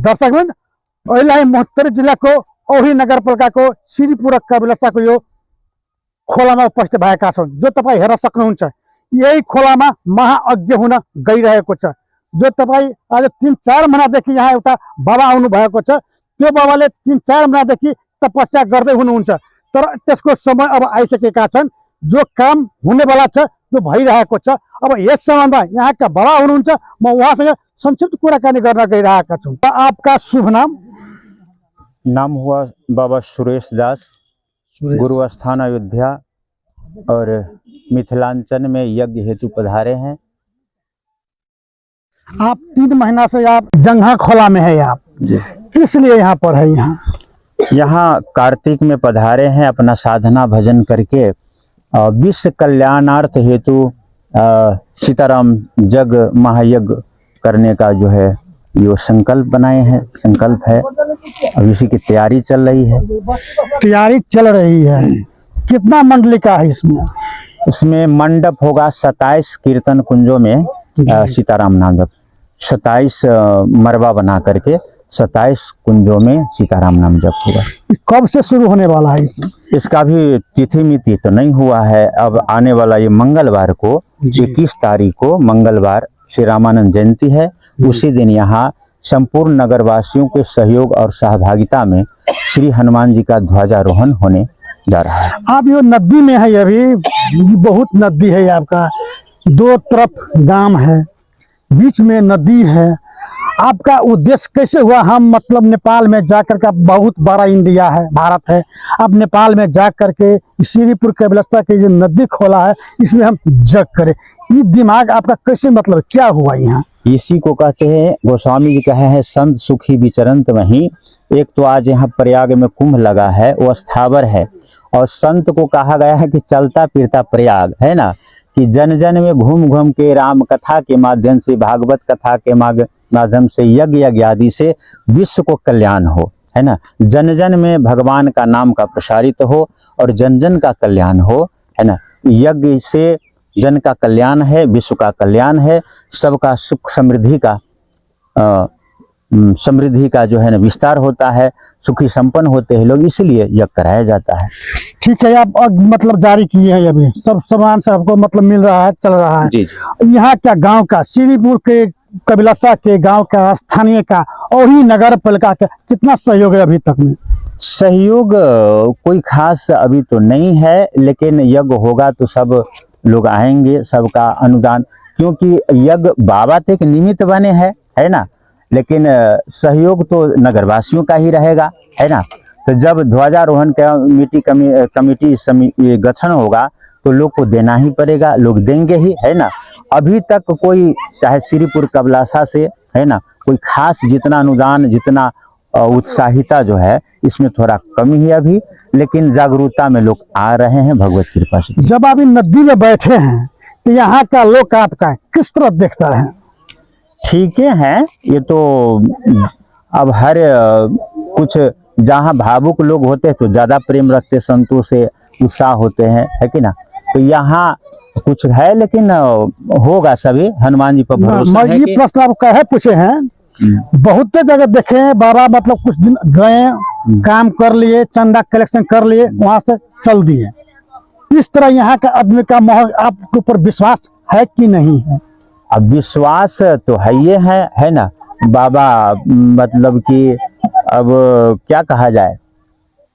दर्शक मित्र ओहिलाई महोत्तरी जिला को औही नगरपालिका को श्रीपुर कबिलसा को यो खोलामा उपस्थित भएका छन् जो तपाई हेर्न सक्नुहुन्छ। यही खोलामा महायज्ञ हुन गइरहेको छ जो तपाई आज 3-4 महिनादेखि यहाँ एउटा बाबा आउनु भएको छ। त्यो बाबाले 3-4 महिनादेखि तपस्या गर्दै हुनुहुन्छ तर त्यसको समय अब आइसकेका छन्। जो काम हुनेवाला छ जो भइरहेको छ। अब यस सम्बन्धमा यहाँका बाबा हुनुहुन्छ, म उहाँसँग संक्षिप्त कुराकानी गर्न गइरहेका छु। आपका शुभ नाम? नाम हुआ बाबा सुरेश दास, गुरु स्थान अयोध्या और मिथिलांचल में यज्ञ हेतु पधारे हैं। आप 3 महीना से आप जंघा खोला में है, आप किस लिए यहाँ पर है? यहाँ कार्तिक में पधारे हैं अपना साधना भजन करके विश्व कल्याणार्थ हेतु सीताराम जग महायज्ञ करने का जो है यो संकल्प बनाए हैं, संकल्प है। अब इसी की तैयारी चल रही है। तैयारी चल रही है। कितना मंडली का है इसमें? इसमें मंडप होगा 27 कीर्तन कुंजों में सीताराम नाम जप, 27 मरबा बना करके 27 कुंजों में सीताराम नाम जप होगा। कब से शुरू होने वाला है इसमें? इसका भी तिथि मिति तो नहीं हुआ है। अब आने वाला ये मंगलवार को 21 तारीख को मंगलवार श्री रामानंद जयंती है। उसी दिन यहाँ संपूर्ण नगरवासियों के सहयोग और सहभागिता में श्री हनुमान जी का ध्वजारोहण होने जा रहा है। आप यो नदी में है, अभी बहुत नदी है आपका, 2 तरफ गांव है, बीच में नदी है। आपका उद्देश्य कैसे हुआ? हम मतलब नेपाल में जाकर का, बहुत बड़ा इंडिया है, भारत है, आप नेपाल में जाकर के श्रीपुर कबिलसा के जो नदी खोला है इसमें हम जग करें, ये दिमाग आपका कैसे, मतलब क्या हुआ यहाँ? इसी को कहते हैं, गोस्वामी जी कहे हैं संत सुखी विचरंत वहीं। एक तो आज यहाँ प्रयाग में कुंभ लगा है, वो स्थावर है, और संत को कहा गया है कि चलता फिरता प्रयाग है ना, कि जन जन में घूम घूम के राम कथा के माध्यम से, भागवत कथा के माध्यम से, यज्ञ आदि से विश्व को कल्याण हो, है ना। जन जन में भगवान का नाम का प्रसारित हो और जन जन का कल्याण हो, है ना। यज्ञ से जन का कल्याण है, विश्व का कल्याण है, सबका सुख समृद्धि का जो है ना विस्तार होता है, सुखी संपन्न होते हैं लोग, इसलिए यज्ञ कराया जाता है। ठीक है, आप मतलब जारी किए हैं, अभी सब सामान से आपको मतलब मिल रहा है, चल रहा है। जी। यहाँ क्या गांव का, श्रीपुर के कबिलसा के गांव का, स्थानीय का और ही नगर पालिका का कितना सहयोग है अभी तक में? सहयोग कोई खास अभी तो नहीं है, लेकिन यज्ञ होगा तो सब लोग आएंगे, सबका अनुदान, क्योंकि यज्ञ बाबा तक निमित्त बने हैं, है ना, लेकिन सहयोग तो नगरवासियों का ही रहेगा, है ना। तो जब ध्वजारोहण कमेटी गठन होगा तो लोग को देना ही पड़ेगा, लोग देंगे ही, है ना। अभी तक कोई, चाहे श्रीपुर कबिलसा से, है ना, कोई खास जितना अनुदान, जितना उत्साहिता जो है इसमें थोड़ा कमी है अभी, लेकिन जागरूकता में लोग आ रहे हैं भगवत कृपा से। जब आप नदी में बैठे हैं तो यहाँ का लोग आपका किस तरह देखता है? ठीक है, ये तो अब हर कुछ, जहाँ भावुक लोग होते हैं तो ज्यादा प्रेम रखते, संतों से उत्साह होते हैं, है कि ना। तो यहाँ कुछ है, लेकिन होगा, सभी हनुमान जी पर भरोसा है। ये प्रश्न आप कहे पूछे हैं, बहुत जगह देखे हैं बाबा, मतलब कुछ दिन गए, काम कर लिए, चंदा कलेक्शन कर लिए, वहां से चल दिए। इस तरह यहाँ का आदमी का आपके ऊपर विश्वास है कि नहीं है? अब विश्वास तो है ना बाबा, मतलब कि अब क्या कहा जाए,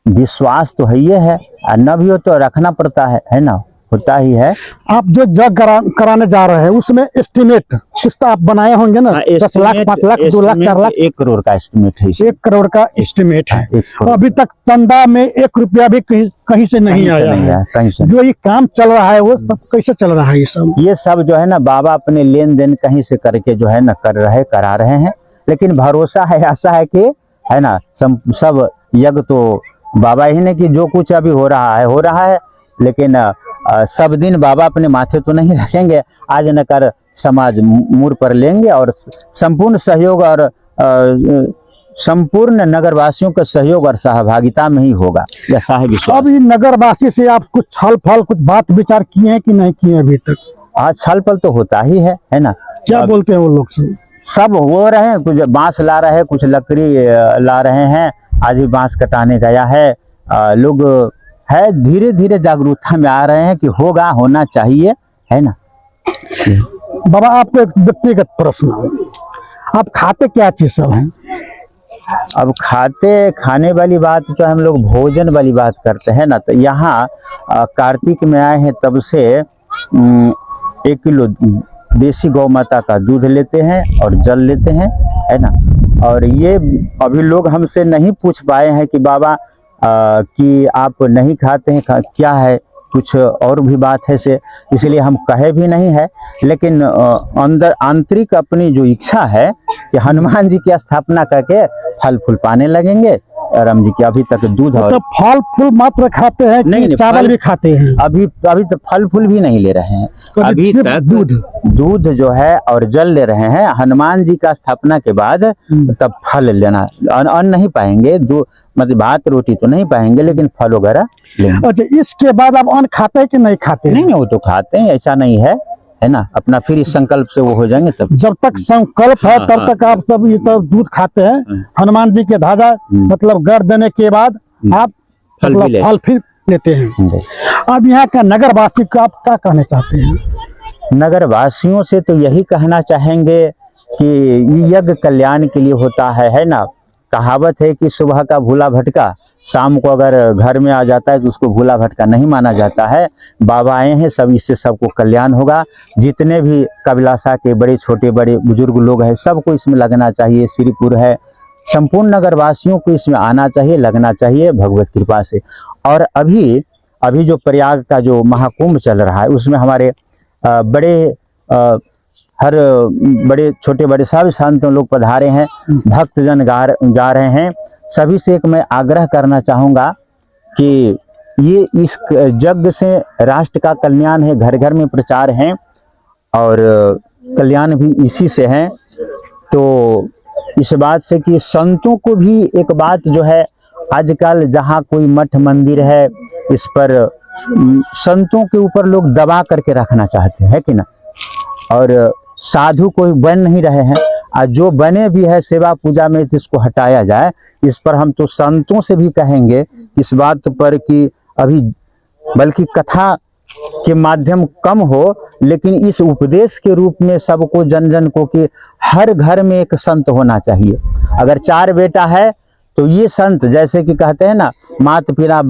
विश्वास तो है, और न भी हो तो रखना पड़ता है ना, होता ही है। आप जो जग कराने जा रहे हैं उसमें एस्टिमेट कुछ तो आप बनाए होंगे ना? 10 लाख, 5 लाख, 2 लाख, 4 लाख, 1 करोड़ का एस्टिमेट है। 1 करोड़ का एस्टिमेट है। अभी तक चंदा में 1 रुपया भी कहीं से नहीं आया है। कहीं से जो ये काम चल रहा है वो सब कैसे चल रहा है? ये सब जो है ना बाबा अपने लेन देन कहीं से करके जो है ना करा रहे हैं, लेकिन भरोसा है, ऐसा है कि, है ना, सब यज्ञ तो बाबा ही ने, कि जो कुछ अभी हो रहा है, लेकिन सब दिन बाबा अपने माथे तो नहीं रखेंगे। आज न कर समाज मुड़ पर लेंगे, और संपूर्ण सहयोग और संपूर्ण नगरवासियों का सहयोग और सहभागिता में ही होगा, ऐसा है विश्वास। अभी नगरवासी से आप कुछ छल फल, कुछ बात विचार किए हैं कि नहीं किए अभी तक? आज छल पल तो होता ही है ना। क्या बोलते हैं वो लोग? सब हो रहे हैं, कुछ बांस ला रहे हैं, कुछ लकड़ी ला रहे हैं। आज भी बांस कटाने गया है। लोग है धीरे धीरे जागरूकता में आ रहे हैं कि होगा, होना चाहिए, है ना। बाबा आपको एक व्यक्तिगत प्रश्न, आप खाते क्या चीज सब हैं? अब खाने वाली बात जो हम लोग भोजन वाली बात करते हैं ना, तो यहाँ कार्तिक में आए हैं तब से 1 किलो देसी गौ माता का दूध लेते हैं और जल लेते हैं, है ना। और ये अभी लोग हमसे नहीं पूछ पाए हैं कि बाबा कि आप नहीं खाते हैं, क्या है, कुछ और भी बात है से, इसलिए हम कहे भी नहीं है। लेकिन अंदर आंतरिक अपनी जो इच्छा है कि हनुमान जी की स्थापना करके फल फूल पाने लगेंगे। राम जी की अभी तक दूध और तो फल फूल मात्र खाते हैं नहीं, कि चावल भी खाते हैं? अभी तो फल फूल भी नहीं ले रहे हैं। तो अभी सिर्फ तक दूध जो है और जल ले रहे हैं। हनुमान जी का स्थापना के बाद तब फल लेना, अन्न नहीं पाएंगे, मतलब भात रोटी तो नहीं पाएंगे, लेकिन फल वगैरह लेंगे। अच्छा, इसके बाद आप अन्न खाते हैं कि नहीं खाते हैं? नहीं, वो तो खाते हैं, ऐसा नहीं है ना। अपना फिर इस संकल्प से वो हो जाएंगे तब। जब तक संकल्प है तब तक आप सब ये तब दूध खाते हैं। हनुमान जी के ध्वजा मतलब गढ़ देने के बाद आप मतलब फल फिर लेते हैं। अब यहाँ का नगर वासी को आप क्या कहना चाहते हैं? नगर वासियों से तो यही कहना चाहेंगे कि ये यज्ञ कल्याण के लिए होता है ना। कहावत है कि सुबह का भूला भटका शाम को अगर घर में आ जाता है तो उसको भूला भटका नहीं माना जाता है। बाबा आए हैं, सब इससे सबको कल्याण होगा। जितने भी कबिलासा के बड़े छोटे बड़े बुजुर्ग लोग हैं, सबको इसमें लगना चाहिए। श्रीपुर है, संपूर्ण नगर वासियों को इसमें आना चाहिए, लगना चाहिए भगवत कृपा से। और अभी जो प्रयाग का जो महाकुंभ चल रहा है, उसमें हमारे हर बड़े छोटे बड़े सब संत लोग पधारे हैं, भक्तजन जा रहे हैं। सभी से एक मैं आग्रह करना चाहूँगा कि ये इस यज्ञ से राष्ट्र का कल्याण है, घर घर में प्रचार है और कल्याण भी इसी से है। तो इस बात से कि संतों को भी एक बात जो है, आजकल जहाँ कोई मठ मंदिर है, इस पर संतों के ऊपर लोग दबा करके रखना चाहते हैं, कि ना। और साधु कोई बन नहीं रहे हैं, और जो बने भी है सेवा पूजा में तो इसको हटाया जाए। इस पर हम तो संतों से भी कहेंगे इस बात पर कि अभी बल्कि कथा के माध्यम कम हो, लेकिन इस उपदेश के रूप में सबको जन जन को कि हर घर में एक संत होना चाहिए। अगर 4 बेटा है तो ये संत, जैसे कि कहते हैं ना, मात पिता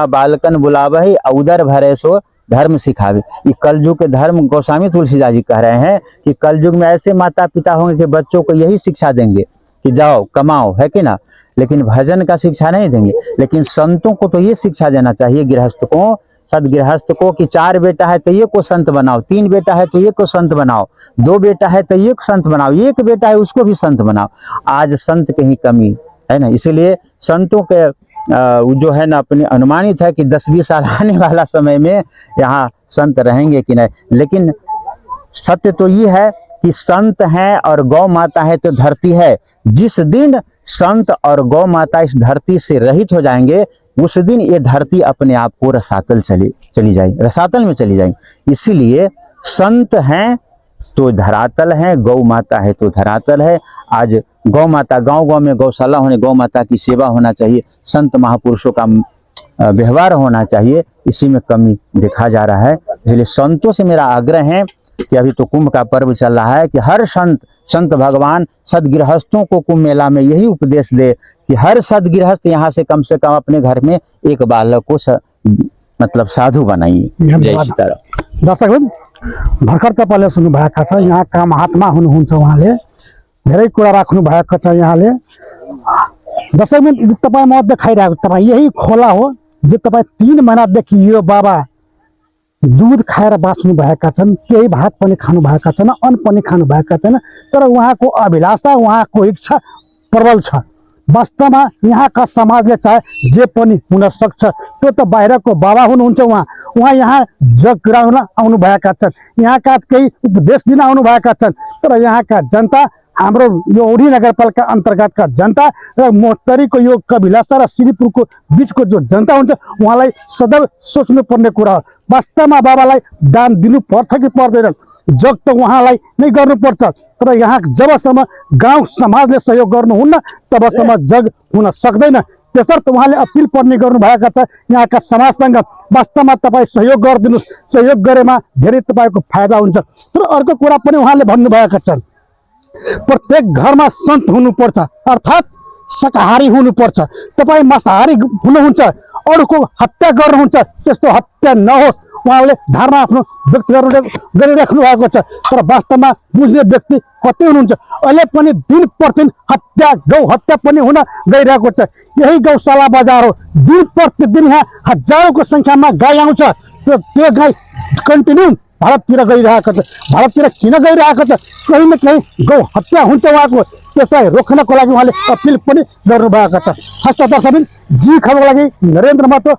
बालकन बुलावहि उदर भरे सो धर्म सिखावे। ये कलयुग के धर्म गोस्वामी तुलसीदास जी कह रहे हैं कि कलयुग में ऐसे माता पिता होंगे कि बच्चों को यही शिक्षा देंगे कि जाओ कमाओ, है कि ना, लेकिन भजन का शिक्षा नहीं देंगे। लेकिन संतों को तो ये शिक्षा देना चाहिए, गृहस्थ को, सदगृहस्थ को, कि 4 बेटा है तो ये को संत बनाओ, 3 बेटा है तो ये को संत बनाओ, 2 बेटा है तो ये को संत बनाओ, 1 बेटा है उसको भी संत बनाओ। आज संत की ही कमी है ना, इसलिए संतों के जो है ना अपने अनुमानित है कि 10-20 साल आने वाला समय में यहाँ संत रहेंगे कि नहीं। लेकिन सत्य तो ये है कि संत हैं और गौ माता है तो धरती है। जिस दिन संत और गौ माता इस धरती से रहित हो जाएंगे, उस दिन ये धरती अपने आप को रसातल चली जाएगी, रसातल में चली जाएगी। इसीलिए संत हैं तो धरातल है, गौ माता है तो धरातल है। आज गौ माता, गांव-गांव में गौशाला होने, गौ माता की सेवा होना चाहिए, संत महापुरुषों का व्यवहार होना चाहिए। इसी में कमी देखा जा रहा है। इसलिए संतों से मेरा आग्रह है कि अभी तो कुंभ का पर्व चल रहा है कि हर संत भगवान सदगृहस्थों को कुंभ मेला में यही उपदेश दे कि हर सदगृहस्थ यहाँ से कम अपने घर में एक बालक को मतलब साधु बनाइए। जय सीताराम। दर्शक भर्खर तपाईँले सुन्नु भएका छ, यहाँका महात्मा हुनुहुन्छ, उहाँले धेरै कुरा राख्नु भएको छ। यहाँले दर्शक तपाईँ म देखाइरहेको, तपाईँ यही खोला हो जो तपाईँ 3 महिनादेखि यो बाबा दूध खाएर बाँच्नु भएका छन्, केही भात पनि खानु भएका छैन, अन्न पनि खानु भएका छैन, तर उहाँको अभिलाषा, उहाँको इच्छा प्रबल छ। वास्तवमा यहाँका समाजले चाहे जे पनि हुन सक्छ, त्यो त बाहिरको बाबा हुनुहुन्छ, उहाँ यहाँ जग गराउन आउनु भएका छन्, यहाँका केही उपदेश दिन आउनु भएका छन्, तर यहाँका जनता हाम्रो यो औरी नगरपालिका अन्तर्गतका जनता र मोहत्तरीको यो कभिलासा र श्रीपुरको बिचको जो जनता हुन्छ उहाँलाई सदैव सोच्नुपर्ने कुरा हो। वास्तवमा बाबालाई दान दिनुपर्छ कि पर्दैन, जग त उहाँलाई नै गर्नुपर्छ। तर यहाँ जबसम्म गाउँ समाजले सहयोग गर्नुहुन्न तबसम्म जग हुन सक्दैन। त्यसर्थ उहाँले अपिल पनि गर्नुभएका छ यहाँका समाजसँग, वास्तवमा तपाईँ सहयोग गरिदिनुहोस्, सहयोग गरेमा धेरै तपाईँको फाइदा हुन्छ। तर अर्को कुरा पनि उहाँले भन्नुभएका छन्, प्रत्येक घरमा सन्त हुनुपर्छ, अर्थात् शाकाहारी हुनुपर्छ। तपाईँ मांसाहारी हुनुहुन्छ, अरूको हत्या गर्नुहुन्छ, त्यस्तो हत्या नहोस् उहाँले धारणा आफ्नो व्यक्त गरिराख्नु भएको छ। तर वास्तवमा बुझ्ने व्यक्ति कति हुनुहुन्छ? अहिले पनि दिन प्रतिदिन हत्या, गौ हत्या पनि हुन गइरहेको छ। यही गौशाला बजार हो, दिन प्रतिदिन यहाँ हजारौंको संख्यामा गाई आउँछ। त्यो गाई कन्टिन्यू भारततिर गइरहेको छ। भारततिर किन गइरहेको छ? कहीँ न कहीँ गौ हत्या हुन्छ उहाँको। त्यसलाई रोक्नको लागि उहाँले अपिल पनि गर्नुभएको छ। हस्त दर्शकबिन, जी खबरको लागि नरेन्द्र महतो,